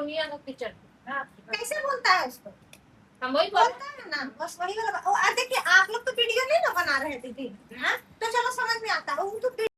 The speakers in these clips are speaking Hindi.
दुनिया का किचन। कैसे बोलता है उसको? हम वही बोलता है ना, बस वही वाला देखिए आप लोग तो वीडियो नहीं ना बना रहे थे दीदी, तो चलो समझ में आता है। तो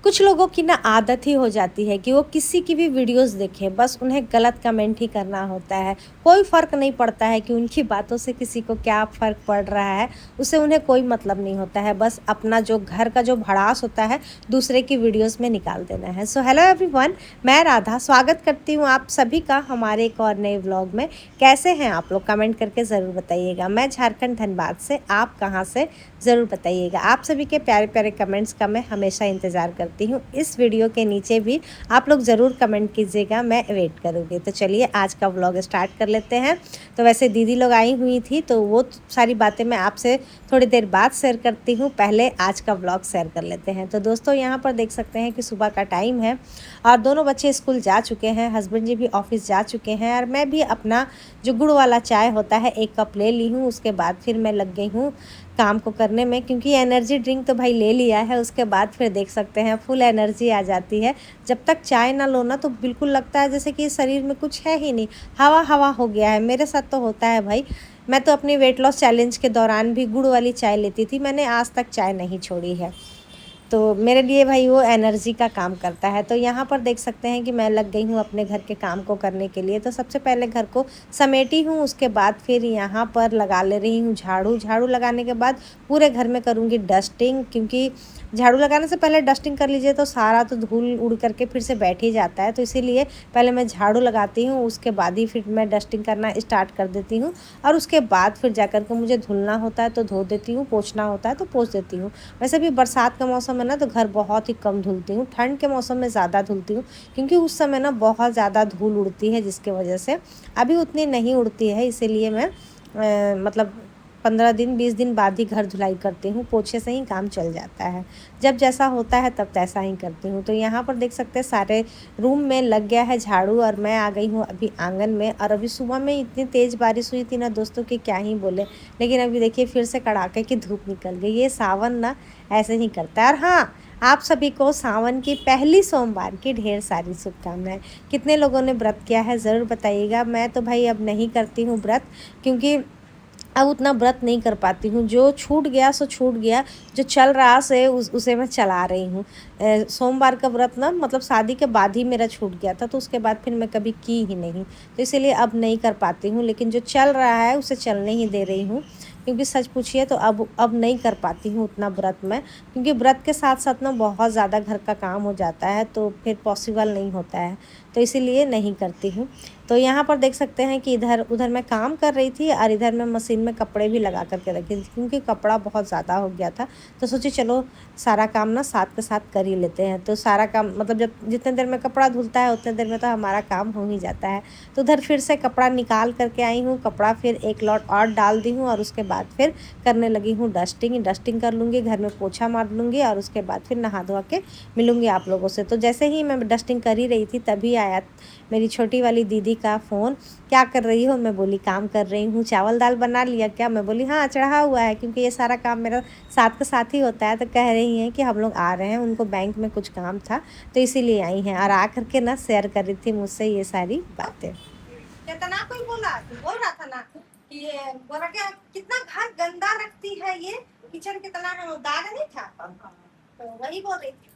कुछ लोगों की ना आदत ही हो जाती है कि वो किसी की भी वीडियोस देखें, बस उन्हें गलत कमेंट ही करना होता है। कोई फ़र्क नहीं पड़ता है कि उनकी बातों से किसी को क्या फ़र्क पड़ रहा है, उससे उन्हें कोई मतलब नहीं होता है। बस अपना जो घर का जो भड़ास होता है दूसरे की वीडियोस में निकाल देना है। सो हेलो एवरीवन, मैं राधा स्वागत करती हूँ आप सभी का हमारे एक और नए व्लॉग में। कैसे हैं आप लोग, कमेंट करके ज़रूर बताइएगा। मैं झारखंड धनबाद से, आप कहाँ से ज़रूर बताइएगा। आप सभी के प्यारे प्यारे कमेंट्स का मैं हमेशा इंतज़ार करती हूँ। इस वीडियो के नीचे भी आप लोग ज़रूर कमेंट कीजिएगा, मैं वेट करूँगी। तो चलिए आज का व्लॉग स्टार्ट कर लेते हैं। तो वैसे दीदी लोग आई हुई थी तो वो सारी बातें मैं आपसे थोड़ी देर बाद शेयर करती हूँ। पहले आज का व्लॉग शेयर कर लेते हैं। तो दोस्तों यहाँ पर देख सकते हैं कि सुबह का टाइम है और दोनों बच्चे स्कूल जा चुके हैं, हस्बैंड जी भी ऑफिस जा चुके हैं और मैं भी अपना जो गुड़ वाला चाय होता है 1 कप ले ली हूँ। उसके बाद फिर मैं लग गई हूँ काम को करने में, क्योंकि एनर्जी ड्रिंक तो भाई ले लिया है। उसके बाद फिर देख सकते हैं फुल एनर्जी आ जाती है। जब तक चाय ना लो ना तो बिल्कुल लगता है जैसे कि शरीर में कुछ है ही नहीं, हवा हवा हो गया है। मेरे साथ तो होता है भाई। मैं तो अपनी वेट लॉस चैलेंज के दौरान भी गुड़ वाली चाय लेती थी, मैंने आज तक चाय नहीं छोड़ी है। तो मेरे लिए भाई वो एनर्जी का काम करता है। तो यहाँ पर देख सकते हैं कि मैं लग गई हूँ अपने घर के काम को करने के लिए। तो सबसे पहले घर को समेटी हूँ, उसके बाद फिर यहाँ पर लगा ले रही हूँ झाड़ू। झाड़ू लगाने के बाद पूरे घर में करूँगी डस्टिंग, क्योंकि झाड़ू लगाने से पहले डस्टिंग कर लीजिए तो सारा तो धूल उड़ करके फिर से बैठ ही जाता है। तो इसीलिए पहले मैं झाड़ू लगाती हूँ, उसके बाद ही फिर मैं डस्टिंग करना स्टार्ट कर देती हूँ। और उसके बाद फिर जा कर के मुझे धुलना होता है तो धो देती हूँ, पोंछना होता है तो पोंछ देती हूँ। वैसे भी बरसात का मौसम है ना तो घर बहुत ही कम धुलती हूँ, ठंड के मौसम में ज़्यादा धुलती हूँ, क्योंकि उस समय ना बहुत ज़्यादा धूल उड़ती है, जिसकी वजह से अभी उतनी नहीं उड़ती है। इसीलिए मैं मतलब 15 दिन 20 दिन बाद ही घर धुलाई करती हूँ, पोछे से ही काम चल जाता है। जब जैसा होता है तब तैसा ही करती हूँ। तो यहाँ पर देख सकते हैं सारे रूम में लग गया है झाड़ू और मैं आ गई हूँ अभी आंगन में। और अभी सुबह में इतनी तेज़ बारिश हुई थी ना दोस्तों कि क्या ही बोले, लेकिन अभी देखिए फिर से कड़ाके की धूप निकल गई। ये सावन ना ऐसे ही करता है। और हाँ, आप सभी को सावन की पहली सोमवार की ढेर सारी शुभकामनाएं। कितने लोगों ने व्रत किया है ज़रूर बताइएगा। मैं तो भाई अब नहीं करती हूँ व्रत, क्योंकि अब उतना व्रत नहीं कर पाती हूँ। जो छूट गया सो छूट गया, जो चल रहा से उसे मैं चला रही हूँ। सोमवार का व्रत ना मतलब शादी के बाद ही मेरा छूट गया था, तो उसके बाद फिर मैं कभी की ही नहीं, तो इसीलिए अब नहीं कर पाती हूँ। लेकिन जो चल रहा है उसे चलने ही दे रही हूँ, क्योंकि सच पूछिए तो अब नहीं कर पाती हूँ उतना व्रत में, क्योंकि व्रत के साथ साथ ना बहुत ज़्यादा घर का काम हो जाता है तो फिर पॉसिबल नहीं होता है, तो इसीलिए नहीं करती हूँ। तो यहाँ पर देख सकते हैं कि इधर उधर मैं काम कर रही थी और इधर मैं मशीन में कपड़े भी लगा करके रखी थी, क्योंकि कपड़ा बहुत ज़्यादा हो गया था। तो सोची चलो सारा काम ना साथ के साथ कर ही लेते हैं। तो सारा काम मतलब जब जितने देर में कपड़ा धुलता है उतने देर में तो हमारा काम हो ही जाता है। तो उधर फिर से कपड़ा निकाल करके आई हूँ, कपड़ा फिर एक लॉट और डाल दी हूँ और उसके बाद फिर करने लगी हूँ डस्टिंग कर लूँगी, घर में पोछा मार लूँगी और उसके बाद फिर नहा धोआ के मिलूँगी आप लोगों से। तो जैसे ही मैं डस्टिंग कर ही रही थी तभी आया मेरी छोटी वाली दीदी का फ़ोन। क्या कर रही हो? मैं बोली काम कर रही हूँ। चावल दाल बना लिया क्या? मैं बोली हाँ चढ़ा हुआ है, क्योंकि ये सारा काम मेरा साथ के साथ ही होता है। तो कह रही हैं कि हम लोग आ रहे हैं, उनको बैंक में कुछ काम था तो इसीलिए आई हैं, और आ करके ना शेयर कर रही थी मुझसे ये सारी बातें। कितना कोई बोल रहा था ना कि ये बोला क्या कितना घर गंदा रखती है, ये किचन कितना दाग नहीं था, तो वही बोल रही थी।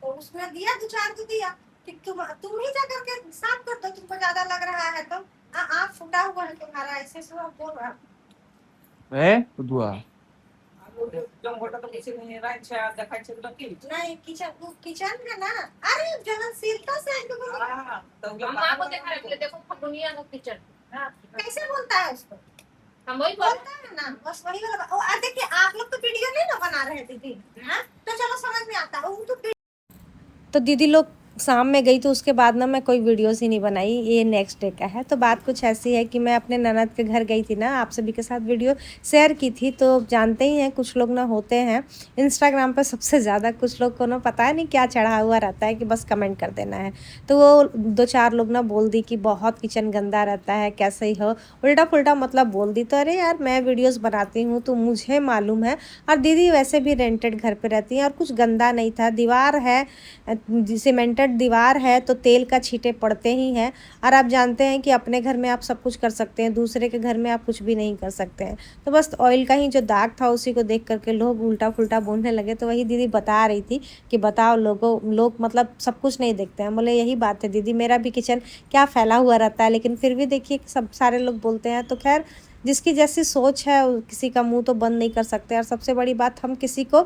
तो उसने दिया 2-4 तो दिया कि तुम ही जा करके साफ कर दो, तुमको ज्यादा लग रहा है तो। आँख फूटा हुआ है तुम्हारा, ऐसे सब बोल रहा नहीं। किचन है ना, अरे जलनशीलता से हम आपको दिखा रहे थे, देखो दुनिया का किचन। कैसे बोलता है उसको? हम वही बोलता है ना, बस वही वाला देखिए आप लोग तो वीडियो नहीं ना बना रहे थे दीदी, तो चलो समझ में आता है। तो दीदी लोग शाम में गई तो उसके बाद ना मैं कोई वीडियोस ही नहीं बनाई, ये नेक्स्ट डे का है। तो बात कुछ ऐसी है कि मैं अपने ननद के घर गई थी ना, आप सभी के साथ वीडियो शेयर की थी। तो जानते ही हैं कुछ लोग ना होते हैं इंस्टाग्राम पर सबसे ज़्यादा, कुछ लोग को ना पता है नहीं क्या चढ़ा हुआ रहता है कि बस कमेंट कर देना है। तो वो 2-4 लोग ना बोल दी कि बहुत किचन गंदा रहता है, कैसे ही हो, उल्टा पुल्टा मतलब बोल दी। तो अरे यार मैं वीडियोज़ बनाती हूँ तो मुझे मालूम है, और दीदी वैसे भी रेंटेड घर पर रहती हैं और कुछ गंदा नहीं था। दीवार है सीमेंटेड निकट दीवार है तो तेल का छींटे पड़ते ही हैं। और आप जानते हैं कि अपने घर में आप सब कुछ कर सकते हैं, दूसरे के घर में आप कुछ भी नहीं कर सकते हैं। तो बस ऑयल का ही जो दाग था उसी को देख करके लोग उल्टा फुल्टा बोलने लगे। तो वही दीदी बता रही थी कि बताओ लोग मतलब सब कुछ नहीं देखते हैं। बोले यही बात है दीदी, मेरा भी किचन क्या फैला हुआ रहता है, लेकिन फिर भी देखिए सब सारे लोग बोलते हैं। तो खैर जिसकी जैसी सोच है किसी का मुंह तो बंद नहीं कर सकते। और सबसे बड़ी बात, हम किसी को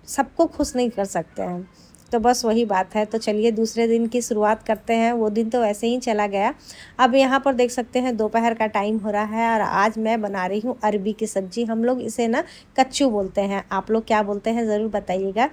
सबको खुश नहीं कर सकते हैं। तो बस वही बात है। तो चलिए दूसरे दिन की शुरुआत करते हैं। वो दिन तो ऐसे ही चला गया। अब यहाँ पर देख सकते हैं दोपहर का टाइम हो रहा है और आज मैं बना रही हूँ अरबी की सब्ज़ी। हम लोग इसे ना कच्चू बोलते हैं, आप लोग क्या बोलते हैं ज़रूर बताइएगा।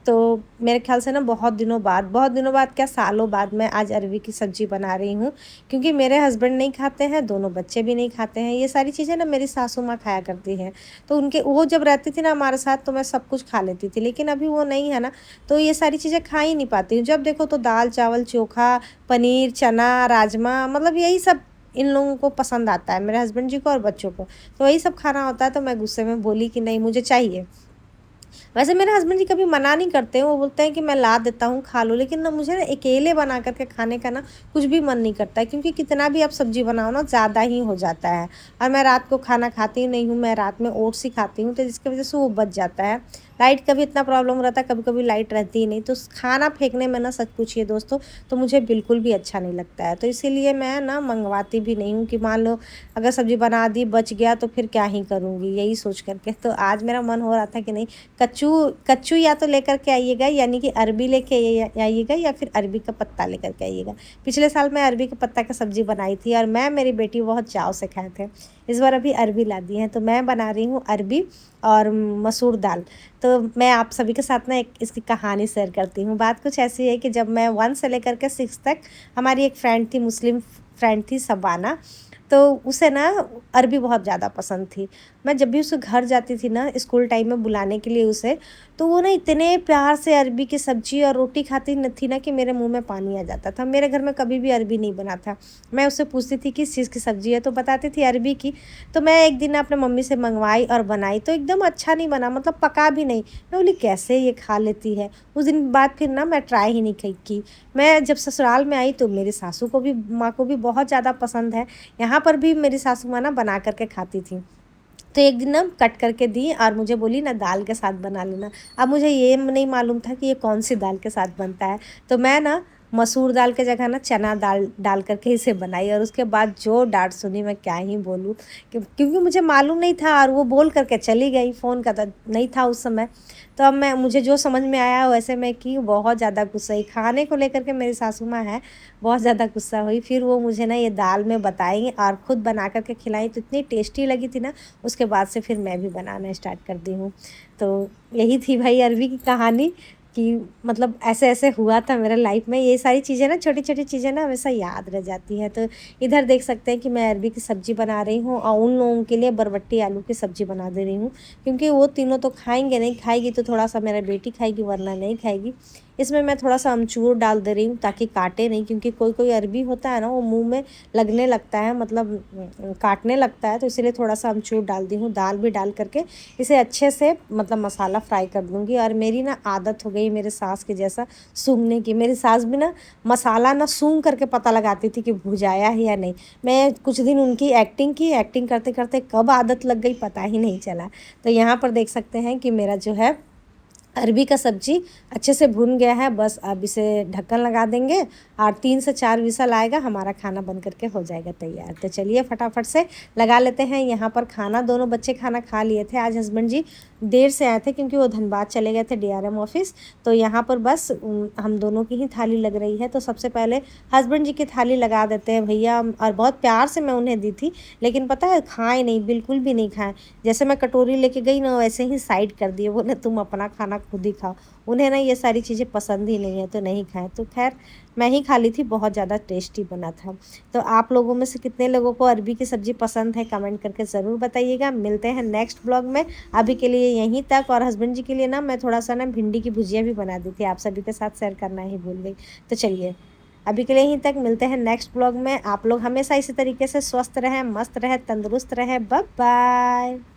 तो मेरे ख्याल से ना बहुत दिनों बाद क्या सालों बाद मैं आज अरबी की सब्ज़ी बना रही हूँ, क्योंकि मेरे हस्बैंड नहीं खाते हैं, दोनों बच्चे भी नहीं खाते हैं। ये सारी चीज़ें ना मेरी सासू माँ खाया करती हैं। तो वो जब रहती थी ना हमारे साथ तो मैं सब कुछ खा लेती थी, लेकिन अभी वो नहीं है ना, तो ये सारी चीज़ें खा ही नहीं पाती हूँ। जब देखो तो दाल चावल चोखा पनीर चना राजमा, मतलब यही सब इन लोगों को पसंद आता है, मेरे हस्बैंड जी को और बच्चों को। तो वही सब खाना होता है। तो मैं गुस्से में बोली कि नहीं मुझे चाहिए। वैसे मेरे हस्बैंड जी कभी मना नहीं करते हैं, वो बोलते हैं कि मैं ला देता हूँ खा लो, लेकिन ना मुझे ना अकेले बना करके खाने का ना कुछ भी मन नहीं करता है, क्योंकि कितना भी आप सब्जी बनाओ ना ज़्यादा ही हो जाता है। और मैं रात को खाना खाती ही नहीं हूँ, मैं रात में ओट्स ही खाती हूँ, तो जिसकी वजह से वो बच जाता है। लाइट का भी इतना प्रॉब्लम रहता है, कभी कभी लाइट रहती ही नहीं, तो खाना फेंकने में ना सच पूछिए दोस्तों तो मुझे बिल्कुल भी अच्छा नहीं लगता है। तो इसीलिए मैं ना मंगवाती भी नहीं हूँ कि मान लो अगर सब्ज़ी बना दी बच गया तो फिर क्या ही करूँगी, यही सोच करके। तो आज मेरा मन हो रहा था कि नहीं कच्चू या तो लेकर के आइएगा, यानी कि अरबी लेके आइएगा या फिर अरबी का पत्ता लेकर के आइएगा। पिछले साल मैं अरबी के पत्ता का सब्ज़ी बनाई थी और मैं मेरी बेटी बहुत चाव से खाए थे। इस बार अभी अरबी ला दी है, तो मैं बना रही हूँ अरबी और मसूर दाल। तो मैं आप सभी के साथ ना एक इसकी कहानी शेयर करती हूँ। बात कुछ ऐसी है कि जब मैं 1 से लेकर के 6 तक, हमारी एक फ्रेंड थी, मुस्लिम फ्रेंड थी सबाना, तो उसे ना अरबी बहुत ज़्यादा पसंद थी। मैं जब भी उसके घर जाती थी ना स्कूल टाइम में बुलाने के लिए उसे, तो वो ना इतने प्यार से अरबी की सब्ज़ी और रोटी खाती न थी ना कि मेरे मुंह में पानी आ जाता था। मेरे घर में कभी भी अरबी नहीं बना था। मैं उससे पूछती थी किस चीज़ की सब्ज़ी है, तो बताती थी अरबी की। तो मैं एक दिन अपने मम्मी से मंगवाई और बनाई, तो एकदम अच्छा नहीं बना, मतलब पका भी नहीं। मैं बोली कैसे ये खा लेती है। उस दिन बाद फिर ना मैं ट्राई ही नहीं की। मैं जब ससुराल में आई तो मेरी सासू को भी माँ को भी बहुत ज़्यादा पसंद है। यहाँ पर भी मेरी सासू माँ ना बना करके खाती थी। तो एक दिन ना कट करके दी और मुझे बोली ना दाल के साथ बना लेना। अब मुझे ये नहीं मालूम था कि ये कौन सी दाल के साथ बनता है। तो मैं ना मसूर दाल के जगह ना चना दाल डाल करके इसे बनाई, और उसके बाद जो डांट सुनी मैं क्या ही बोलूँ, क्योंकि मुझे मालूम नहीं था और वो बोल करके चली गई। फ़ोन का तो नहीं था उस समय। तो अब मुझे जो समझ में आया वैसे मैं की, बहुत ज़्यादा गुस्सा हुई खाने को लेकर के। मेरी सासू माँ है, बहुत ज़्यादा गुस्सा हुई। फिर वो मुझे ना ये दाल में बताई और ख़ुद बना करके खिलाई, तो इतनी टेस्टी लगी थी ना, उसके बाद से फिर मैं भी बनाना स्टार्ट कर दी हूँ। तो यही थी भाई अरबी की कहानी, कि मतलब ऐसे ऐसे हुआ था मेरे लाइफ में। ये सारी चीज़ें ना छोटी छोटी चीज़ें ना हमेशा याद रह जाती हैं। तो इधर देख सकते हैं कि मैं अरबी की सब्ज़ी बना रही हूँ और उन लोगों के लिए बरबट्टी आलू की सब्ज़ी बना दे रही हूँ, क्योंकि वो तीनों तो खाएंगे नहीं, खाएगी तो थोड़ा सा मेरा बेटी खाएगी वरना नहीं खाएगी। इसमें मैं थोड़ा सा अमचूर डाल दे रही हूँ ताकि काटे नहीं, क्योंकि कोई कोई अरबी होता है ना वो मुंह में लगने लगता है, मतलब काटने लगता है। तो इसीलिए थोड़ा सा अमचूर डाल दी हूँ। दाल भी डाल करके इसे अच्छे से मतलब मसाला फ्राई कर दूँगी। और मेरी ना आदत हो गई मेरे सास के जैसा सूंघने की। मेरी सास भी ना मसाला ना सूंघ करके पता लगाती थी कि भुजाया है या नहीं। मैं कुछ दिन उनकी एक्टिंग करते करते कब आदत लग गई पता ही नहीं चला। तो यहाँ पर देख सकते हैं कि मेरा जो है अरबी का सब्ज़ी अच्छे से भुन गया है। बस अब इसे ढक्कन लगा देंगे और 3 से 4 विसल आएगा, हमारा खाना बन करके हो जाएगा तैयार। तो चलिए फटाफट से लगा लेते हैं यहाँ पर खाना। दोनों बच्चे खाना खा लिए थे। आज हस्बैंड जी देर से आए थे क्योंकि वो धनबाद चले गए थे DRM ऑफिस। तो यहाँ पर बस हम दोनों की ही थाली लग रही है। तो सबसे पहले हस्बैंड जी की थाली लगा देते हैं भैया, और बहुत प्यार से मैं उन्हें दी थी, लेकिन पता है खाए नहीं, बिल्कुल भी नहीं खाए। जैसे मैं कटोरी लेके गई ना वैसे ही साइड कर दिए। बोले तुम अपना खाना खुद ही खाओ। उन्हें ना ये सारी चीज़ें पसंद ही नहीं है तो नहीं खाएं। तो खैर मैं ही खा ली थी, बहुत ज़्यादा टेस्टी बना था। तो आप लोगों में से कितने लोगों को अरबी की सब्ज़ी पसंद है कमेंट करके ज़रूर बताइएगा। मिलते हैं नेक्स्ट ब्लॉग में। अभी के लिए यहीं तक। और हस्बैंड जी के लिए ना मैं थोड़ा सा ना भिंडी की भुजिया भी बना दी थी, आप सभी के साथ शेयर करना ही भूल गई। तो चलिए अभी के लिए यहीं तक, मिलते हैं नेक्स्ट ब्लॉग में। आप लोग हमेशा इसी तरीके से स्वस्थ रहें, मस्त रहें, तंदुरुस्त रहें। Bye bye.